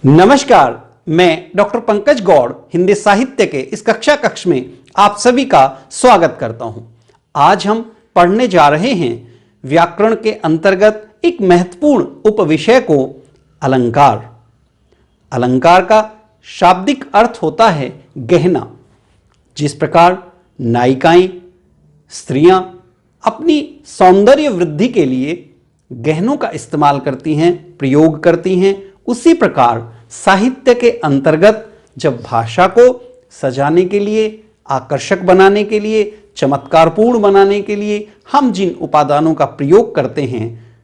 नमस्कार, मैं डॉक्टर पंकज गौड़ हिंदी साहित्य के इस कक्ष में आप सभी का स्वागत करता हूं। आज हम पढ़ने जा रहे हैं व्याकरण के अंतर्गत एक महत्वपूर्ण उपविषय को अलंकार। अलंकार का शाब्दिक अर्थ होता है गहना। जिस प्रकार नायिकाएं, स्त्रियां अपनी सौंदर्य वृद्धि के लिए गहनों का इस्तेमाल करती हैं, प्रयोग करती हैं, उसी प्रकार साहित्य के अंतर्गत जब भाषा को सजाने के लिए, आकर्षक बनाने के लिए, चमत्कारपूर्ण बनाने के लिए हम जिन उपादानों का प्रयोग करते हैं,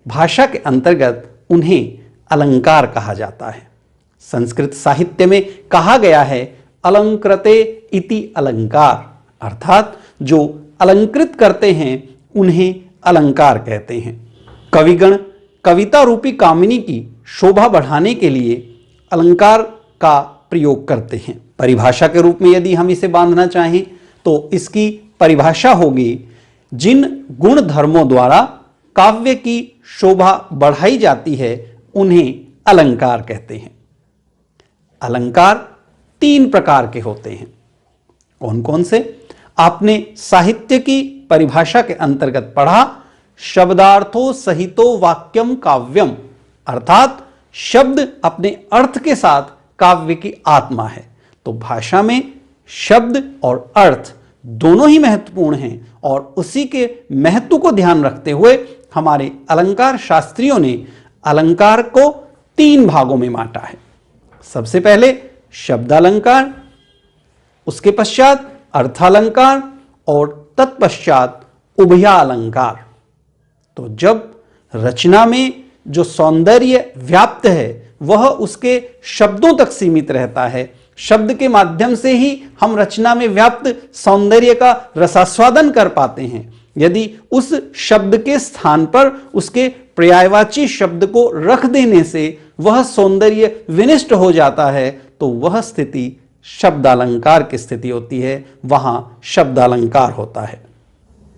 भाषा के अंतर्गत उन्हें अलंकार कहा जाता है। संस्कृत साहित्य में कहा गया है अलंकृते इति अलंकार, अर्थात जो अलंकृत करते हैं उन्हें अलंकार कहते हैं। कविगण कविता रूपी कामिनी की शोभा बढ़ाने के लिए अलंकार का प्रयोग करते हैं। परिभाषा के रूप में यदि हम इसे बांधना चाहें तो इसकी परिभाषा होगी, जिन गुण धर्मों द्वारा काव्य की शोभा बढ़ाई जाती है उन्हें अलंकार कहते हैं। अलंकार तीन प्रकार के होते हैं। कौन कौन से? आपने साहित्य की परिभाषा के अंतर्गत पढ़ा, शब्दार्थो सहितो वाक्यम काव्यम, अर्थात शब्द अपने अर्थ के साथ काव्य की आत्मा है। तो भाषा में शब्द और अर्थ दोनों ही महत्वपूर्ण हैं और उसी के महत्व को ध्यान रखते हुए हमारे अलंकार शास्त्रियों ने अलंकार को तीन भागों में बांटा है। सबसे पहले शब्दालंकार, उसके पश्चात अर्थालंकार और तत्पश्चात उभयालंकार। तो जब रचना में जो सौंदर्य व्याप्त है वह उसके शब्दों तक सीमित रहता है, शब्द के माध्यम से ही हम रचना में व्याप्त सौंदर्य का रसास्वादन कर पाते हैं। यदि उस शब्द के स्थान पर उसके पर्यायवाची शब्द को रख देने से वह सौंदर्य विनिष्ट हो जाता है तो वह स्थिति शब्दालंकार की स्थिति होती है, वहां शब्दालंकार होता है।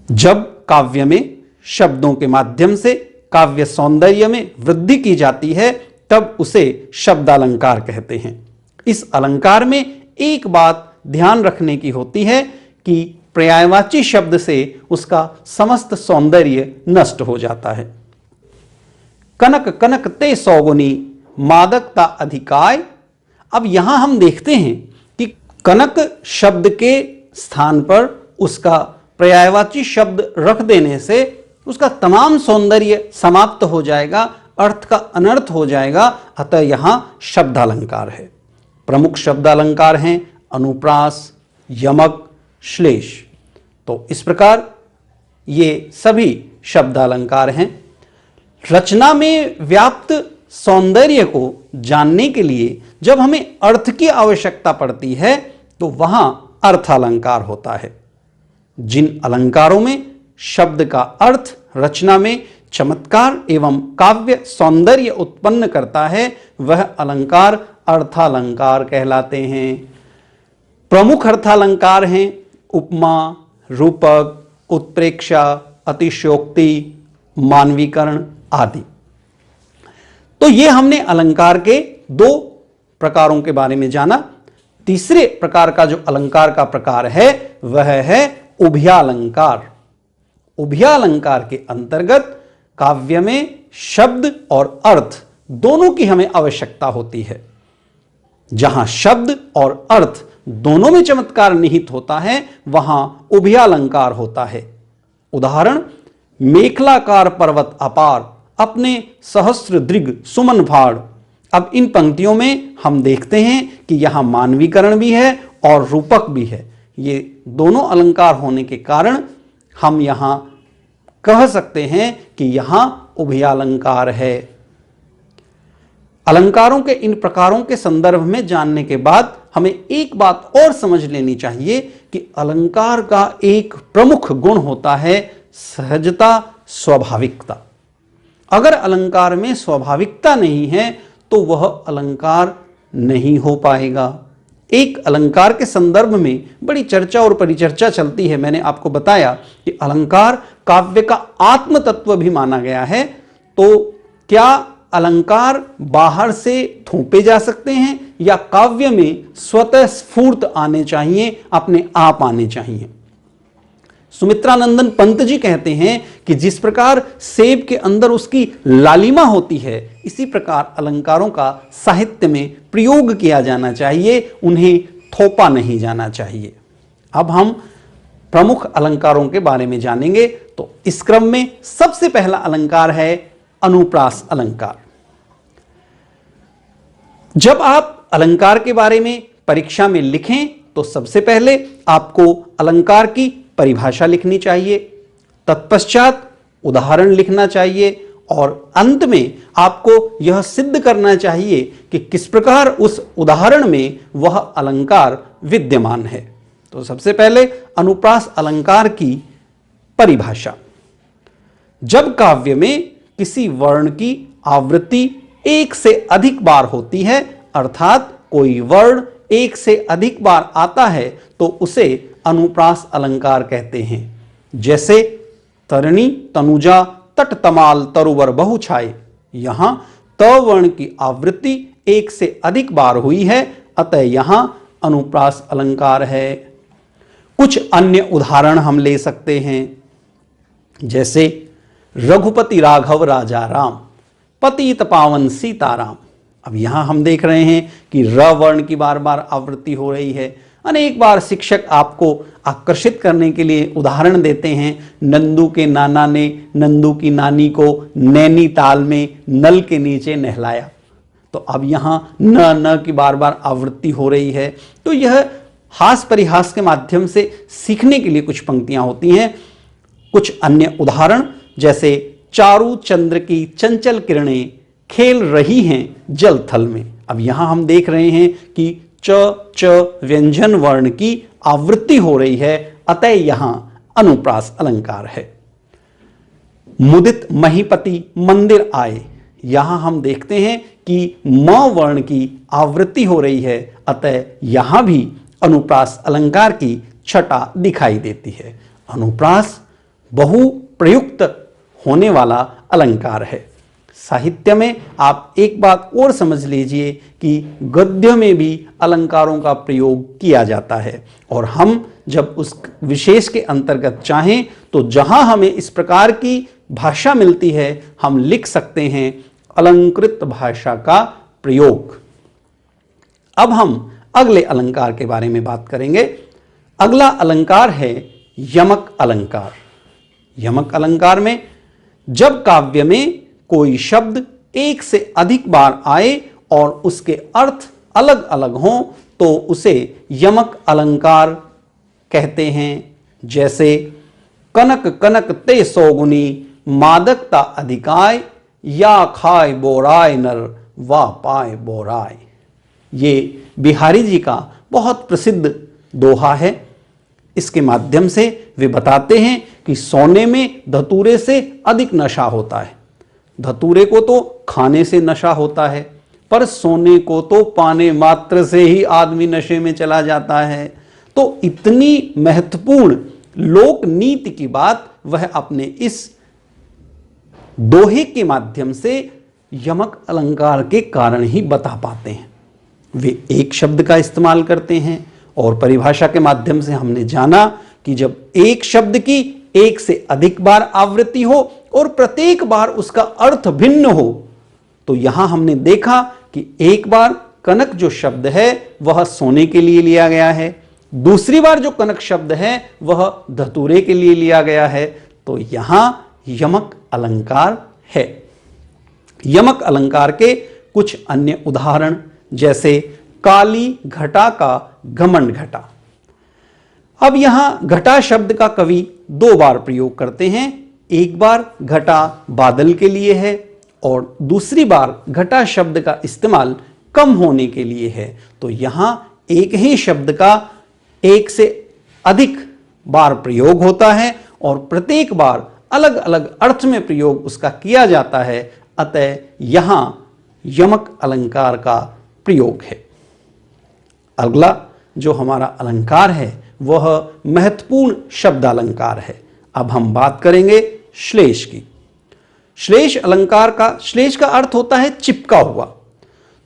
जब काव्य में शब्दों के माध्यम से काव्य सौंदर्य में वृद्धि की जाती है तब उसे शब्दालंकार कहते हैं। इस अलंकार में एक बात ध्यान रखने की होती है कि पर्यायवाची शब्द से उसका समस्त सौंदर्य नष्ट हो जाता है। कनक कनक ते सौगुनी मादकता अधिकाय। अब यहां हम देखते हैं कि कनक शब्द के स्थान पर उसका पर्यायवाची शब्द रख देने से उसका तमाम सौंदर्य समाप्त हो जाएगा, अर्थ का अनर्थ हो जाएगा। अतः यहां शब्दालंकार है। प्रमुख शब्दालंकार हैं अनुप्रास, यमक, श्लेष। तो इस प्रकार ये सभी शब्दालंकार हैं। रचना में व्याप्त सौंदर्य को जानने के लिए जब हमें अर्थ की आवश्यकता पड़ती है तो वहां अर्थालंकार होता है। जिन अलंकारों में शब्द का अर्थ रचना में चमत्कार एवं काव्य सौंदर्य उत्पन्न करता है वह अलंकार अर्थालंकार कहलाते हैं। प्रमुख अर्थालंकार हैं उपमा, रूपक, उत्प्रेक्षा, अतिशयोक्ति, मानवीकरण आदि। तो ये हमने अलंकार के दो प्रकारों के बारे में जाना। तीसरे प्रकार का जो अलंकार का प्रकार है वह है उभयालंकार। उभयालंकार के अंतर्गत काव्य में शब्द और अर्थ दोनों की हमें आवश्यकता होती है। जहां शब्द और अर्थ दोनों में चमत्कार निहित होता है वहां उभयालंकार होता है। उदाहरण, मेखलाकार पर्वत अपार, अपने सहस्त्र दृग सुमन फाड़। अब इन पंक्तियों में हम देखते हैं कि यहां मानवीकरण भी है और रूपक भी है। ये दोनों अलंकार होने के कारण हम यहां कह सकते हैं कि यहां उभयालंकार है। अलंकारों के इन प्रकारों के संदर्भ में जानने के बाद हमें एक बात और समझ लेनी चाहिए कि अलंकार का एक प्रमुख गुण होता है सहजता, स्वाभाविकता। अगर अलंकार में स्वाभाविकता नहीं है तो वह अलंकार नहीं हो पाएगा। एक अलंकार के संदर्भ में बड़ी चर्चा और परिचर्चा चलती है। मैंने आपको बताया कि अलंकार काव्य का आत्म तत्व भी माना गया है। तो क्या अलंकार बाहर से थोपे जा सकते हैं या काव्य में स्वतः स्फूर्त आने चाहिए, अपने आप आने चाहिए। सुमित्रानंदन पंत जी कहते हैं कि जिस प्रकार सेब के अंदर उसकी लालिमा होती है, इसी प्रकार अलंकारों का साहित्य में प्रयोग किया जाना चाहिए, उन्हें थोपा नहीं जाना चाहिए। अब हम प्रमुख अलंकारों के बारे में जानेंगे। तो इस क्रम में सबसे पहला अलंकार है अनुप्रास अलंकार। जब आप अलंकार के बारे में परीक्षा में लिखें तो सबसे पहले आपको अलंकार की परिभाषा लिखनी चाहिए, तत्पश्चात उदाहरण लिखना चाहिए और अंत में आपको यह सिद्ध करना चाहिए कि किस प्रकार उस उदाहरण में वह अलंकार विद्यमान है। तो सबसे पहले अनुप्रास अलंकार की परिभाषा। जब काव्य में किसी वर्ण की आवृत्ति एक से अधिक बार होती है, अर्थात कोई वर्ण एक से अधिक बार आता है, तो उसे अनुप्रास अलंकार कहते हैं। जैसे तरणि तनुजा तट तमाल तरुवर बहु छाए, यहां त वर्ण की आवृत्ति एक से अधिक बार हुई है, अतः यहां अनुप्रास अलंकार है। कुछ अन्य उदाहरण हम ले सकते हैं, जैसे रघुपति राघव राजा राम, पतित पावन सीताराम। अब यहां हम देख रहे हैं कि र वर्ण की बार बार आवृत्ति हो रही है। अनेक बार शिक्षक आपको आकर्षित करने के लिए उदाहरण देते हैं। नंदू के नाना ने नंदू की नानी को नैनीताल में नल के नीचे नहलाया। तो अब यहां न की बार बार आवृत्ति हो रही है। तो यह हास परिहास के माध्यम से सीखने के लिए कुछ पंक्तियां होती हैं। कुछ अन्य उदाहरण, जैसे चारू चंद्र की चंचल किरणें खेल रही हैं जल थल में। अब यहां हम देख रहे हैं कि च व्यंजन वर्ण की आवृत्ति हो रही है, अतः यहां अनुप्रास अलंकार है। मुदित महीपति मंदिर आए, यहां हम देखते हैं कि म वर्ण की आवृत्ति हो रही है, अतः यहां भी अनुप्रास अलंकार की छटा दिखाई देती है। अनुप्रास बहु प्रयुक्त होने वाला अलंकार है। साहित्य में आप एक बात और समझ लीजिए कि गद्य में भी अलंकारों का प्रयोग किया जाता है, और हम जब उस विशेष के अंतर्गत चाहें तो जहां हमें इस प्रकार की भाषा मिलती है, हम लिख सकते हैं अलंकृत भाषा का प्रयोग। अब हम अगले अलंकार के बारे में बात करेंगे। अगला अलंकार है यमक अलंकार। यमक अलंकार में जब काव्य में कोई शब्द एक से अधिक बार आए और उसके अर्थ अलग अलग हों, तो उसे यमक अलंकार कहते हैं। जैसे कनक कनक ते सौगुनी मादकता अधिकाय, या खाए बोराय नर वा पाए बोराय। ये बिहारी जी का बहुत प्रसिद्ध दोहा है। इसके माध्यम से वे बताते हैं कि सोने में धतूरे से अधिक नशा होता है। धतूरे को तो खाने से नशा होता है, पर सोने को तो पाने मात्र से ही आदमी नशे में चला जाता है। तो इतनी महत्वपूर्ण लोक नीति की बात वह अपने इस दोहे के माध्यम से यमक अलंकार के कारण ही बता पाते हैं। वे एक शब्द का इस्तेमाल करते हैं और परिभाषा के माध्यम से हमने जाना कि जब एक शब्द की एक से अधिक बार आवृत्ति हो और प्रत्येक बार उसका अर्थ भिन्न हो, तो यहां हमने देखा कि एक बार कनक जो शब्द है वह सोने के लिए लिया गया है, दूसरी बार जो कनक शब्द है वह धतूरे के लिए लिया गया है। तो यहां यमक अलंकार है। यमक अलंकार के कुछ अन्य उदाहरण, जैसे काली घटा का घमंड घटा। अब यहां घटा शब्द का कवि दो बार प्रयोग करते हैं। एक बार घटा बादल के लिए है और दूसरी बार घटा शब्द का इस्तेमाल कम होने के लिए है। तो यहां एक ही शब्द का एक से अधिक बार प्रयोग होता है और प्रत्येक बार अलग अलग अर्थ में प्रयोग उसका किया जाता है, अतः यहां यमक अलंकार का प्रयोग है। अगला जो हमारा अलंकार है वह महत्वपूर्ण शब्द अलंकार है। अब हम बात करेंगे श्लेष की। श्लेष अलंकार का, श्लेष का अर्थ होता है चिपका हुआ।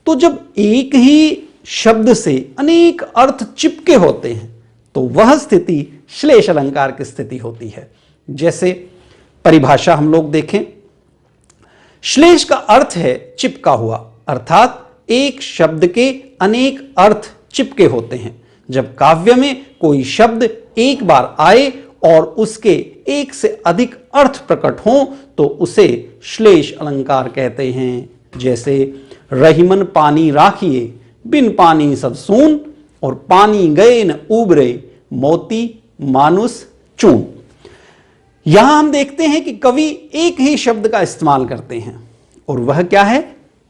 तो जब एक ही शब्द से अनेक अर्थ चिपके होते हैं तो वह स्थिति श्लेष अलंकार की स्थिति होती है। जैसे परिभाषा हम लोग देखें, श्लेष का अर्थ है चिपका हुआ, अर्थात एक शब्द के अनेक अर्थ चिपके होते हैं। जब काव्य में कोई शब्द एक बार आए और उसके एक से अधिक अर्थ प्रकट हों तो उसे श्लेष अलंकार कहते हैं। जैसे रहीमन पानी राखिए, बिन पानी सब सून, और पानी गए न उबरे, मोती मानुस चून। यहां हम देखते हैं कि कवि एक ही शब्द का इस्तेमाल करते हैं और वह क्या है?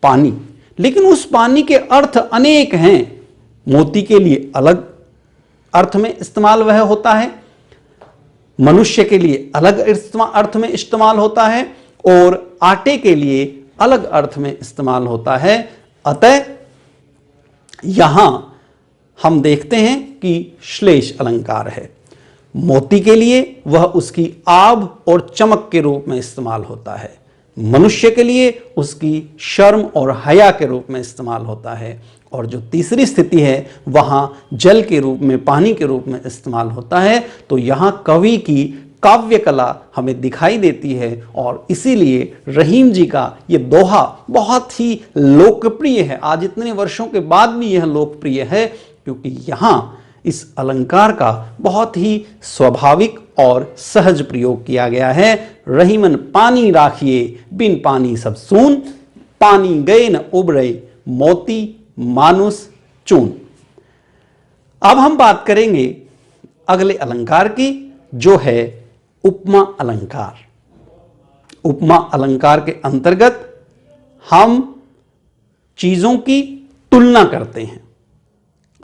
पानी। लेकिन उस पानी के अर्थ अनेक हैं। मोती के लिए अलग अर्थ में इस्तेमाल वह होता है, मनुष्य के लिए अलग अर्थ में इस्तेमाल होता है, और आटे के लिए अलग अर्थ में इस्तेमाल होता है। अतः यहां हम देखते हैं कि श्लेष अलंकार है। मोती के लिए वह उसकी आभ और चमक के रूप में इस्तेमाल होता है, मनुष्य के लिए उसकी शर्म और हया के रूप में इस्तेमाल होता है, और जो तीसरी स्थिति है वहां जल के रूप में, पानी के रूप में इस्तेमाल होता है। तो यहां कवि की काव्य कला हमें दिखाई देती है, और इसीलिए रहीम जी का ये दोहा बहुत ही लोकप्रिय है। आज इतने वर्षों के बाद भी यह लोकप्रिय है, क्योंकि यहां इस अलंकार का बहुत ही स्वाभाविक और सहज प्रयोग किया गया है। रहीमन पानी राखिए, बिन पानी सब सून, पानी गए न उबरे, मोती मानुस चून। अब हम बात करेंगे अगले अलंकार की, जो है उपमा अलंकार। उपमा अलंकार के अंतर्गत हम चीजों की तुलना करते हैं।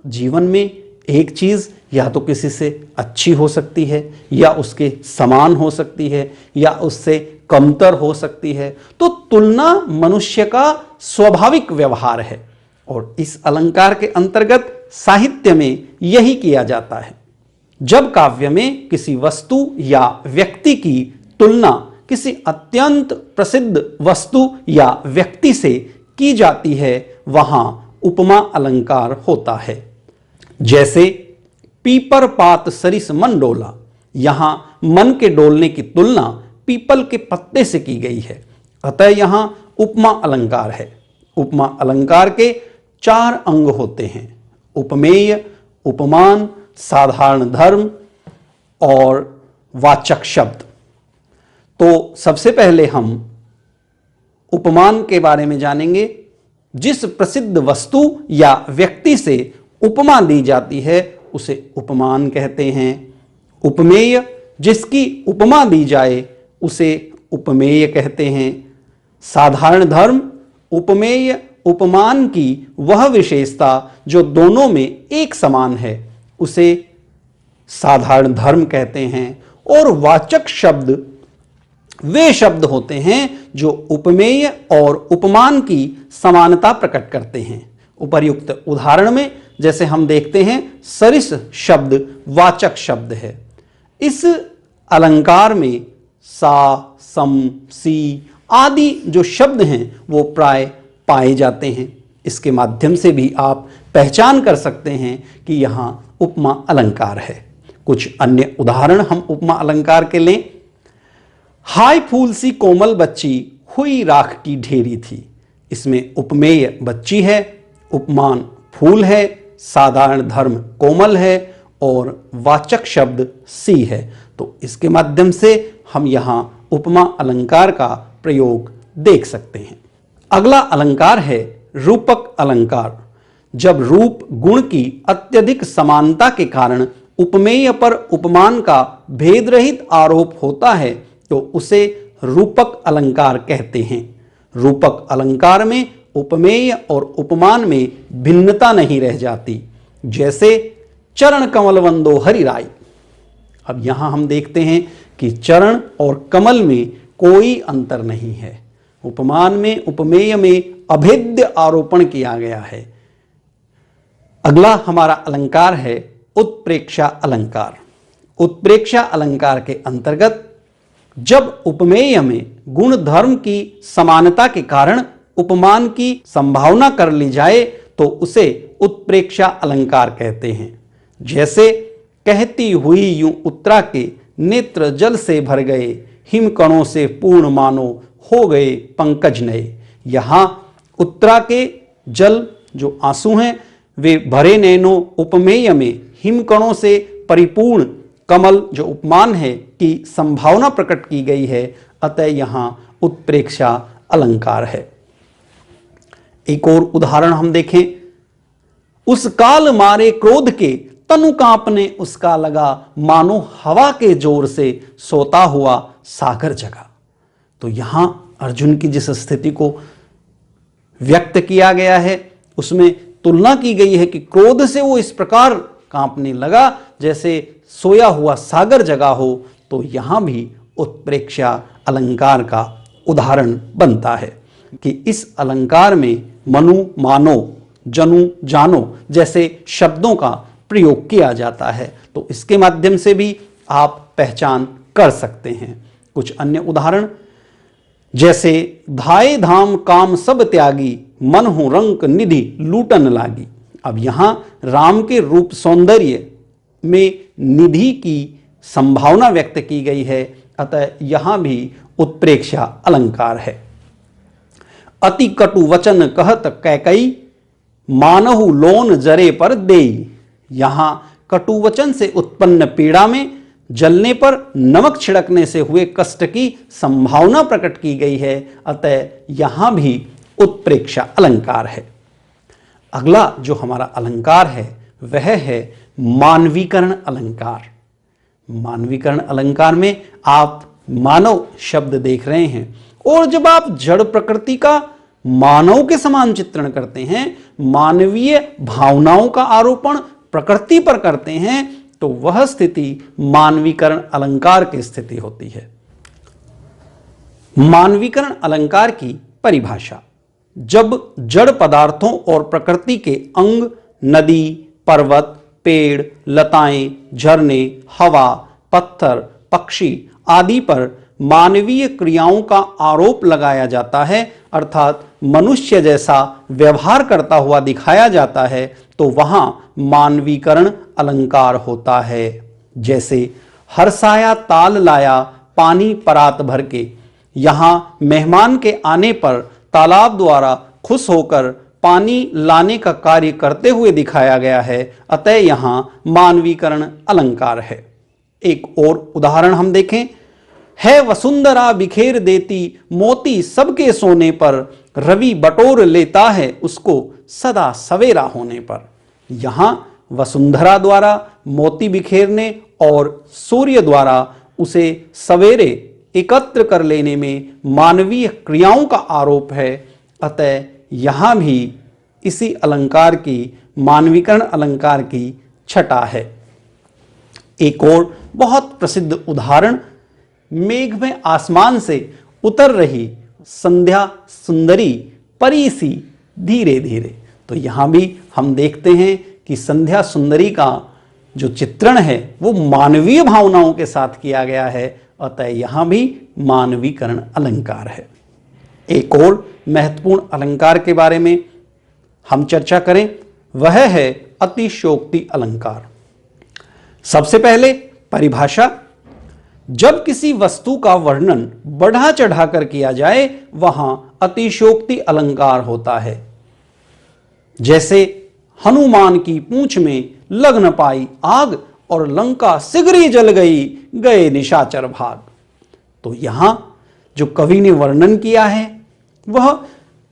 जीवन में एक चीज या तो किसी से अच्छी हो सकती है, या उसके समान हो सकती है, या उससे कमतर हो सकती है। तो तुलना मनुष्य का स्वाभाविक व्यवहार है, और इस अलंकार के अंतर्गत साहित्य में यही किया जाता है। जब काव्य में किसी वस्तु या व्यक्ति की तुलना किसी अत्यंत प्रसिद्ध वस्तु या व्यक्ति से की जाती है, वहां उपमा अलंकार होता है। जैसे पीपर पात सरिस मन डोला, यहां मन के डोलने की तुलना पीपल के पत्ते से की गई है, अतः यहां उपमा अलंकार है। उपमा अलंकार के 4 अंग होते हैं: उपमेय, उपमान, साधारण धर्म और वाचक शब्द। तो सबसे पहले हम उपमान के बारे में जानेंगे। जिस प्रसिद्ध वस्तु या व्यक्ति से उपमा दी जाती है उसे उपमान कहते हैं। उपमेय, जिसकी उपमा दी जाए उसे उपमेय कहते हैं। साधारण धर्म, उपमेय उपमान की वह विशेषता जो दोनों में एक समान है उसे साधारण धर्म कहते हैं। और वाचक शब्द वे शब्द होते हैं जो उपमेय और उपमान की समानता प्रकट करते हैं। उपर्युक्त उदाहरण में जैसे हम देखते हैं, सरिस शब्द वाचक शब्द है। इस अलंकार में सा, सम, सी आदि जो शब्द हैं वो प्राय पाए जाते हैं। इसके माध्यम से भी आप पहचान कर सकते हैं कि यहाँ उपमा अलंकार है। कुछ अन्य उदाहरण हम उपमा अलंकार के लें। हाय फूल सी कोमल बच्ची, हुई राख की ढेरी थी। इसमें उपमेय बच्ची है, उपमान फूल है, साधारण धर्म कोमल है और वाचक शब्द सी है। तो इसके माध्यम से हम यहाँ उपमा अलंकार का प्रयोग देख सकते हैं। अगला अलंकार है रूपक अलंकार। जब रूप गुण की अत्यधिक समानता के कारण उपमेय पर उपमान का भेद रहित आरोप होता है तो उसे रूपक अलंकार कहते हैं। रूपक अलंकार में उपमेय और उपमान में भिन्नता नहीं रह जाती। जैसे चरण कमल वंदो हरि राय। अब यहां हम देखते हैं कि चरण और कमल में कोई अंतर नहीं है। उपमान में, उपमेय में अभेद्य आरोपण किया गया है। अगला हमारा अलंकार है उत्प्रेक्षा अलंकार। उत्प्रेक्षा अलंकार के अंतर्गत जब उपमेय में गुण धर्म की समानता के कारण उपमान की संभावना कर ली जाए तो उसे उत्प्रेक्षा अलंकार कहते हैं। जैसे कहती हुई यूं उत्तरा के नेत्र जल से भर गए, हिमकणों से पूर्ण मानो हो गए पंकज नए। यहां उत्तरा के जल जो आंसू हैं वे भरे नैनों उपमेय में हिमकणों से परिपूर्ण कमल जो उपमान है की संभावना प्रकट की गई है, अतः यहां उत्प्रेक्षा अलंकार है। एक और उदाहरण हम देखें। उस काल मारे क्रोध के तनु कांपने उसका लगा, मानो हवा के जोर से सोता हुआ सागर जगा। तो यहां अर्जुन की जिस स्थिति को व्यक्त किया गया है उसमें तुलना की गई है कि क्रोध से वो इस प्रकार कांपने लगा जैसे सोया हुआ सागर जगा हो। तो यहां भी उत्प्रेक्षा अलंकार का उदाहरण बनता है कि इस अलंकार में मनु मानो, जनु जानो जैसे शब्दों का प्रयोग किया जाता है। तो इसके माध्यम से भी आप पहचान कर सकते हैं। कुछ अन्य उदाहरण जैसे धाये धाम काम सब त्यागी, मन हो रंक निधि लूटन लागी। अब यहां राम के रूप सौंदर्य में निधि की संभावना व्यक्त की गई है, अतः यहां भी उत्प्रेक्षा अलंकार है। अति कटु वचन कहत कैकई, मानहु लोन जरे पर देई। यहां कटु वचन से उत्पन्न पीड़ा में जलने पर नमक छिड़कने से हुए कष्ट की संभावना प्रकट की गई है, अतः यहां भी उत्प्रेक्षा अलंकार है। अगला जो हमारा अलंकार है वह है मानवीकरण अलंकार। मानवीकरण अलंकार में आप मानव शब्द देख रहे हैं, और जब आप जड़ प्रकृति का मानव के समान चित्रण करते हैं, मानवीय भावनाओं का आरोपण प्रकृति पर करते हैं, तो वह स्थिति मानवीकरण अलंकार की स्थिति होती है। मानवीकरण अलंकार की परिभाषा। जब जड़ पदार्थों और प्रकृति के अंग, नदी, पर्वत, पेड़, लताएं, झरने, हवा, पत्थर, पक्षी आदि पर मानवीय क्रियाओं का आरोप लगाया जाता है, अर्थात मनुष्य जैसा व्यवहार करता हुआ दिखाया जाता है, तो वहां मानवीकरण अलंकार होता है। जैसे हर्षाया ताल लाया पानी परात भर के। यहां मेहमान के आने पर तालाब द्वारा खुश होकर पानी लाने का कार्य करते हुए दिखाया गया है, अतः यहां मानवीकरण अलंकार है। एक और उदाहरण हम देखें। है वसुंधरा बिखेर देती मोती सबके सोने पर, रवि बटोर लेता है उसको सदा सवेरा होने पर। यहां वसुंधरा द्वारा मोती बिखेरने और सूर्य द्वारा उसे सवेरे एकत्र कर लेने में मानवीय क्रियाओं का आरोप है, अतः यहां भी इसी अलंकार की मानवीकरण अलंकार की छटा है। एक और बहुत प्रसिद्ध उदाहरण, मेघ में आसमान से उतर रही संध्या सुंदरी परी सी धीरे धीरे। तो यहां भी हम देखते हैं कि संध्या सुंदरी का जो चित्रण है वो मानवीय भावनाओं के साथ किया गया है, अतः यहां भी मानवीकरण अलंकार है। एक और महत्वपूर्ण अलंकार के बारे में हम चर्चा करें, वह है अतिशयोक्ति अलंकार। सबसे पहले परिभाषा। जब किसी वस्तु का वर्णन बढ़ा चढ़ाकर किया जाए वहां अतिशयोक्ति अलंकार होता है। जैसे हनुमान की पूंछ में लग न पाई आग, और लंका शीघ्र जल गई गए निशाचर भाग। तो यहां जो कवि ने वर्णन किया है वह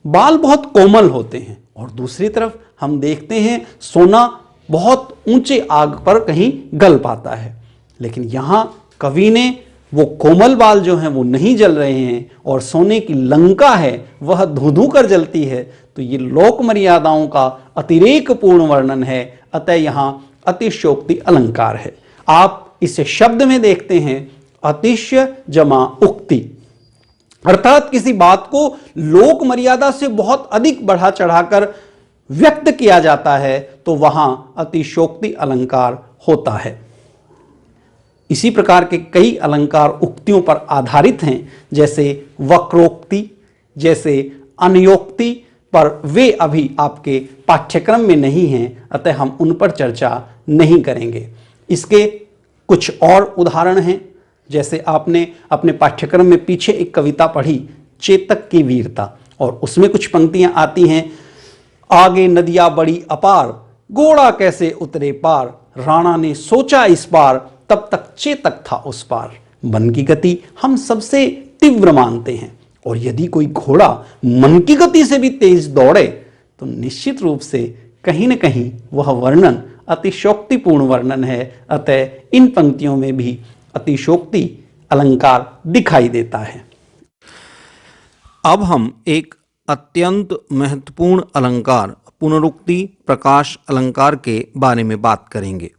बाल बहुत कोमल होते हैं, और दूसरी तरफ हम देखते हैं सोना बहुत ऊंचे आग पर कहीं गल पाता है, लेकिन यहां कवि ने वो कोमल बाल जो हैं वो नहीं जल रहे हैं, और सोने की लंका है वह धू धू कर जलती है। तो ये लोक मर्यादाओं का अतिरेक पूर्ण वर्णन है, अतः यहां अतिशयोक्ति अलंकार है। आप इसे शब्द में देखते हैं अतिशय जमा उक्ति, अर्थात किसी बात को लोक मर्यादा से बहुत अधिक बढ़ा चढ़ाकर व्यक्त किया जाता है, तो वहां अतिशयोक्ति अलंकार होता है। इसी प्रकार के कई अलंकार उक्तियों पर आधारित हैं, जैसे वक्रोक्ति, जैसे अनयोक्ति, पर वे अभी आपके पाठ्यक्रम में नहीं हैं, अतः हम उन पर चर्चा नहीं करेंगे। इसके कुछ और उदाहरण हैं, जैसे आपने अपने पाठ्यक्रम में पीछे एक कविता पढ़ी, चेतक की वीरता, और उसमें कुछ पंक्तियां आती हैं, आगे नदियां बड़ी अपार, घोड़ा कैसे उतरे पार, राणा ने सोचा इस बार, तब तक चेतक था उस पार। मन की गति हम सबसे तीव्र मानते हैं, और यदि कोई घोड़ा मन की गति से भी तेज दौड़े तो निश्चित रूप से कहीं न कहीं वह वर्णन अतिशोक्तिपूर्ण वर्णन है। अतः इन पंक्तियों में भी अतिशोक्ति अलंकार दिखाई देता है। अब हम एक अत्यंत महत्वपूर्ण अलंकार पुनरुक्ति प्रकाश अलंकार के बारे में बात करेंगे।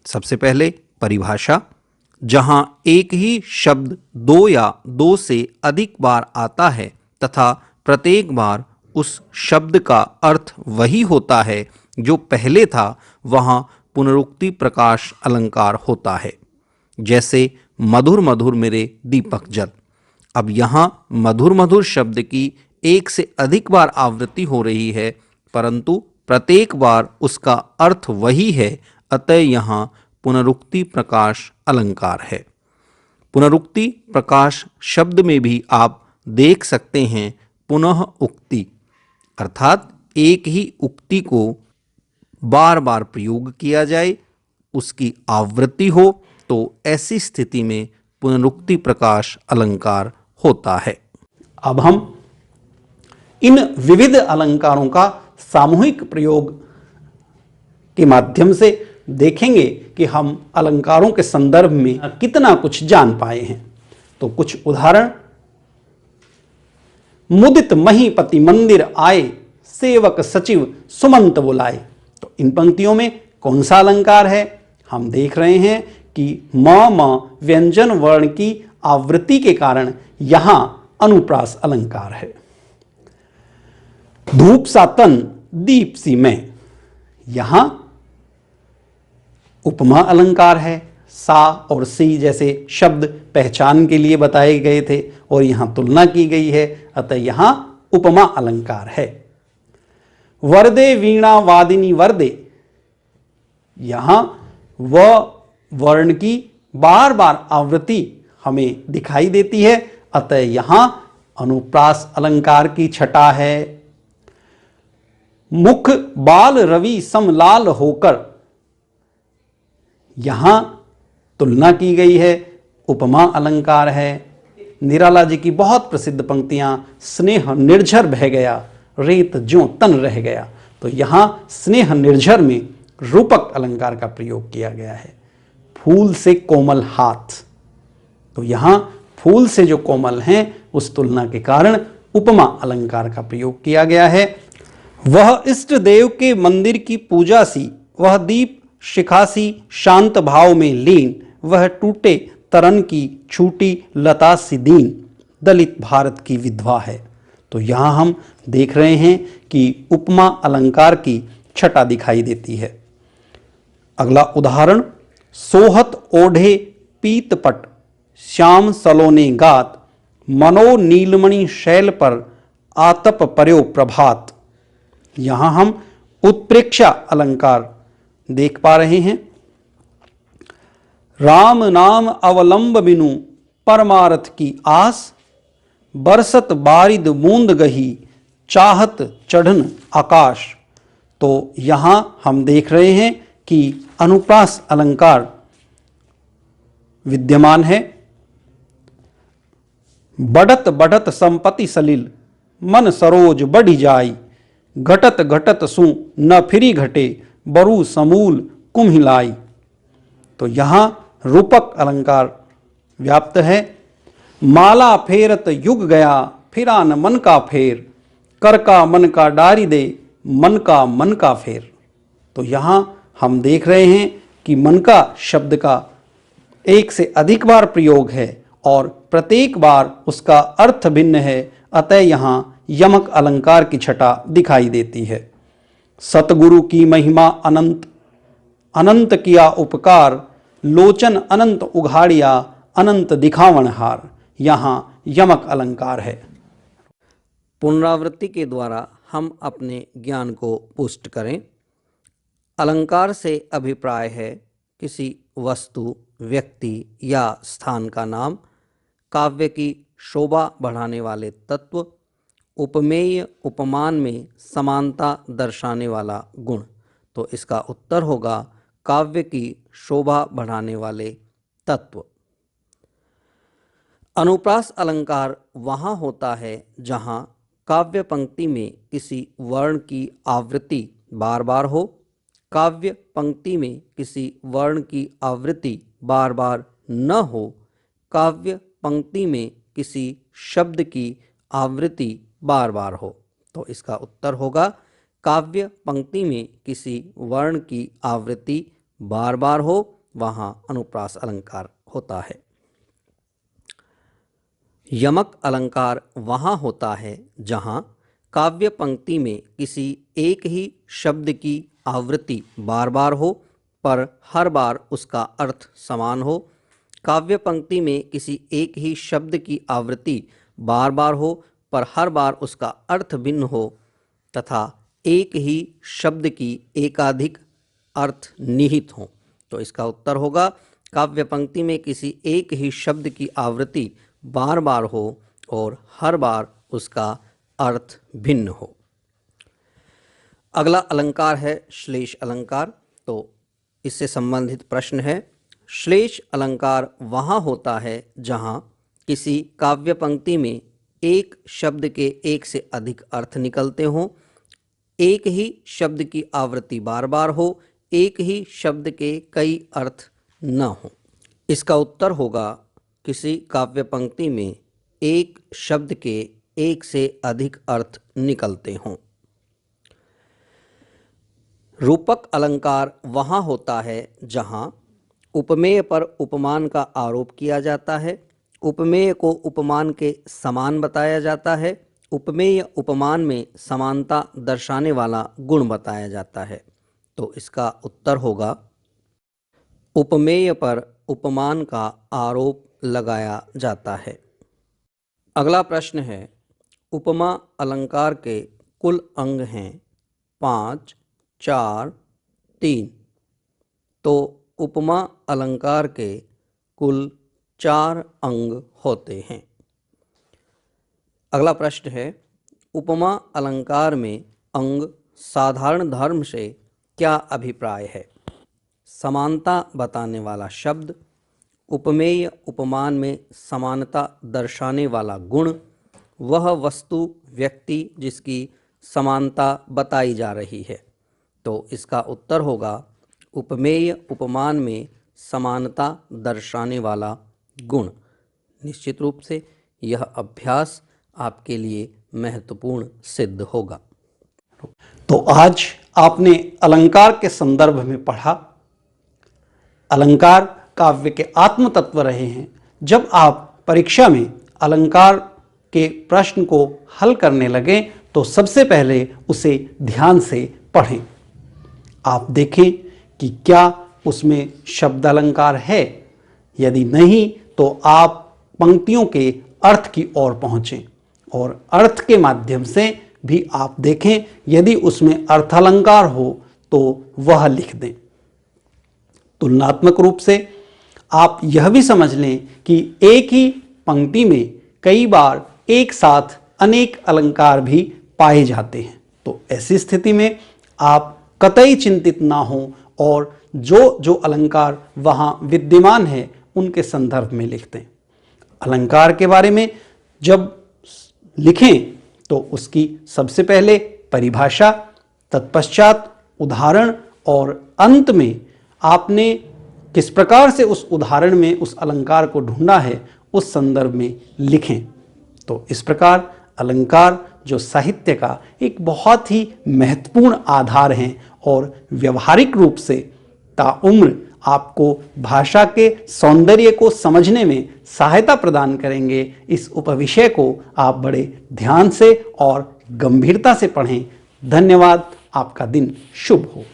सबसे पहले परिभाषा, जहां एक ही शब्द दो या दो से अधिक बार आता है तथा प्रत्येक बार उस शब्द का अर्थ वही होता है जो पहले था, वहां पुनरुक्ति प्रकाश अलंकार होता है। जैसे मधुर मधुर मेरे दीपक जल। अब यहाँ मधुर मधुर शब्द की एक से अधिक बार आवृत्ति हो रही है, परंतु प्रत्येक बार उसका अर्थ वही है, अतः यहाँ पुनरुक्ति प्रकाश अलंकार है। पुनरुक्ति प्रकाश शब्द में भी आप देख सकते हैं पुनः उक्ति, अर्थात एक ही उक्ति को बार बार प्रयोग किया जाए, उसकी आवृत्ति हो, तो ऐसी स्थिति में पुनरुक्ति प्रकाश अलंकार होता है। अब हम इन विविध अलंकारों का सामूहिक प्रयोग के माध्यम से देखेंगे कि हम अलंकारों के संदर्भ में कितना कुछ जान पाए हैं। तो कुछ उदाहरण, मुदित महीपति मंदिर आए, सेवक सचिव सुमंत बुलाए। तो इन पंक्तियों में कौन सा अलंकार है? हम देख रहे हैं कि म व्यंजन वर्ण की आवृत्ति के कारण यहां अनुप्रास अलंकार है। धूप सा तन दीप सी मैं, यहां उपमा अलंकार है। सा और सी जैसे शब्द पहचान के लिए बताए गए थे और यहां तुलना की गई है, अतः यहां उपमा अलंकार है। वरदे वीणा वादिनी वरदे, यहां व वर्ण की बार बार आवृत्ति हमें दिखाई देती है, अतः यहां अनुप्रास अलंकार की छटा है। मुख बाल रवि समलाल होकर, यहां तुलना की गई है, उपमा अलंकार है। निराला जी की बहुत प्रसिद्ध पंक्तियां, स्नेह निर्झर बह गया रेत ज्यों तन रह गया, तो यहां स्नेह निर्झर में रूपक अलंकार का प्रयोग किया गया है। फूल से कोमल हाथ, तो यहां फूल से जो कोमल हैं उस तुलना के कारण उपमा अलंकार का प्रयोग किया गया है। वह इष्ट देव के मंदिर की पूजा सी, वह दीप शिखासी शांत भाव में लीन, वह टूटे तरन की छूटी लता सी दीन, दलित भारत की विधवा है। तो यहाँ हम देख रहे हैं कि उपमा अलंकार की छटा दिखाई देती है। अगला उदाहरण, सोहत ओढ़े पीतपट श्याम सलोने गात, मनो नीलमणि शैल पर आतप पर्यो प्रभात। यहां हम उत्प्रेक्षा अलंकार देख पा रहे हैं। राम नाम अवलंब बिनु परमारथ की आस, बरसत बारिद बूंद गही चाहत चढ़न आकाश। तो यहां हम देख रहे हैं कि अनुप्रास अलंकार विद्यमान है। बढ़त बढ़त संपत्ति सलिल, मन सरोज बढ़ी जाई, घटत घटत सु न फिरी घटे, बरु समूल कुम्हिलाई। तो यहां रूपक अलंकार व्याप्त है। माला फेरत युग गया फिरा न मन का फेर, कर का मन का डारी दे मन का फेर। तो यहां हम देख रहे हैं कि मन का शब्द का एक से अधिक बार प्रयोग है और प्रत्येक बार उसका अर्थ भिन्न है, अतः यहां यमक अलंकार की छटा दिखाई देती है। सतगुरु की महिमा अनंत, अनंत किया उपकार, लोचन अनंत उघाड़िया अनंत दिखावन हार, यहाँ यमक अलंकार है। पुनरावृत्ति के द्वारा हम अपने ज्ञान को पुष्ट करें। अलंकार से अभिप्राय है किसी वस्तु, व्यक्ति या स्थान का नाम, काव्य की शोभा बढ़ाने वाले तत्व, उपमेय उपमान में समानता दर्शाने वाला गुण। तो इसका उत्तर होगा काव्य की शोभा बढ़ाने वाले तत्व। अनुप्रास अलंकार वहाँ होता है जहाँ काव्य पंक्ति में किसी वर्ण की आवृत्ति बार बार हो, काव्य पंक्ति में किसी वर्ण की आवृत्ति बार बार न हो, काव्य पंक्ति में किसी शब्द की आवृत्ति बार बार हो। तो इसका उत्तर होगा काव्य पंक्ति में किसी वर्ण की आवृत्ति बार बार हो, वहाँ अनुप्रास अलंकार होता है। यमक अलंकार वहाँ होता है जहाँ काव्य पंक्ति में किसी एक ही शब्द की आवृत्ति बार बार हो, पर हर बार उसका अर्थ समान हो, काव्य पंक्ति में किसी एक ही शब्द की आवृत्ति बार बार हो, पर हर बार उसका अर्थ भिन्न हो, तथा एक ही शब्द की एकाधिक अर्थ निहित हो। तो इसका उत्तर होगा काव्य पंक्ति में किसी एक ही शब्द की आवृत्ति बार बार हो और हर बार उसका अर्थ भिन्न हो। अगला अलंकार है श्लेष अलंकार। तो इससे संबंधित प्रश्न है, श्लेष अलंकार वहाँ होता है जहाँ किसी काव्य पंक्ति में एक शब्द के एक से अधिक अर्थ निकलते हों, एक ही शब्द की आवृत्ति बार बार हो, एक ही शब्द के कई अर्थ न हो। इसका उत्तर होगा किसी काव्य पंक्ति में एक शब्द के एक से अधिक अर्थ निकलते हों। रूपक अलंकार वहाँ होता है जहाँ उपमेय पर उपमान का आरोप किया जाता है, उपमेय को उपमान के समान बताया जाता है, उपमेय उपमान में समानता दर्शाने वाला गुण बताया जाता है। तो इसका उत्तर होगा उपमेय पर उपमान का आरोप लगाया जाता है। अगला प्रश्न है, उपमा अलंकार के कुल अंग हैं 5, 4, 3। तो उपमा अलंकार के कुल 4 अंग होते हैं। अगला प्रश्न है, उपमा अलंकार में अंग साधारण धर्म से क्या अभिप्राय है? समानता बताने वाला शब्द, उपमेय उपमान में समानता दर्शाने वाला गुण, वह वस्तु व्यक्ति जिसकी समानता बताई जा रही है। तो इसका उत्तर होगा उपमेय उपमान में समानता दर्शाने वाला गुण। निश्चित रूप से यह अभ्यास आपके लिए महत्वपूर्ण सिद्ध होगा। तो आज आपने अलंकार के संदर्भ में पढ़ा। अलंकार काव्य के आत्म तत्व रहे हैं। जब आप परीक्षा में अलंकार के प्रश्न को हल करने लगें तो सबसे पहले उसे ध्यान से पढ़ें। आप देखें कि क्या उसमें शब्द अलंकार है। यदि नहीं तो आप पंक्तियों के अर्थ की ओर पहुँचें और अर्थ के माध्यम से भी आप देखें, यदि उसमें अर्थालंकार हो तो वह लिख दें। तुलनात्मक रूप से आप यह भी समझ लें कि एक ही पंक्ति में कई बार एक साथ अनेक अलंकार भी पाए जाते हैं। तो ऐसी स्थिति में आप कतई चिंतित ना हों और जो जो अलंकार वहाँ विद्यमान है उनके संदर्भ में लिख दें। अलंकार के बारे में जब लिखें तो उसकी सबसे पहले परिभाषा, तत्पश्चात उदाहरण और अंत में आपने किस प्रकार से उस उदाहरण में उस अलंकार को ढूंढा है उस संदर्भ में लिखें। तो इस प्रकार अलंकार जो साहित्य का एक बहुत ही महत्वपूर्ण आधार हैं और व्यवहारिक रूप से ताउम्र आपको भाषा के सौंदर्य को समझने में सहायता प्रदान करेंगे। इस उपविषय को आप बड़े ध्यान से और गंभीरता से पढ़ें। धन्यवाद। आपका दिन शुभ हो।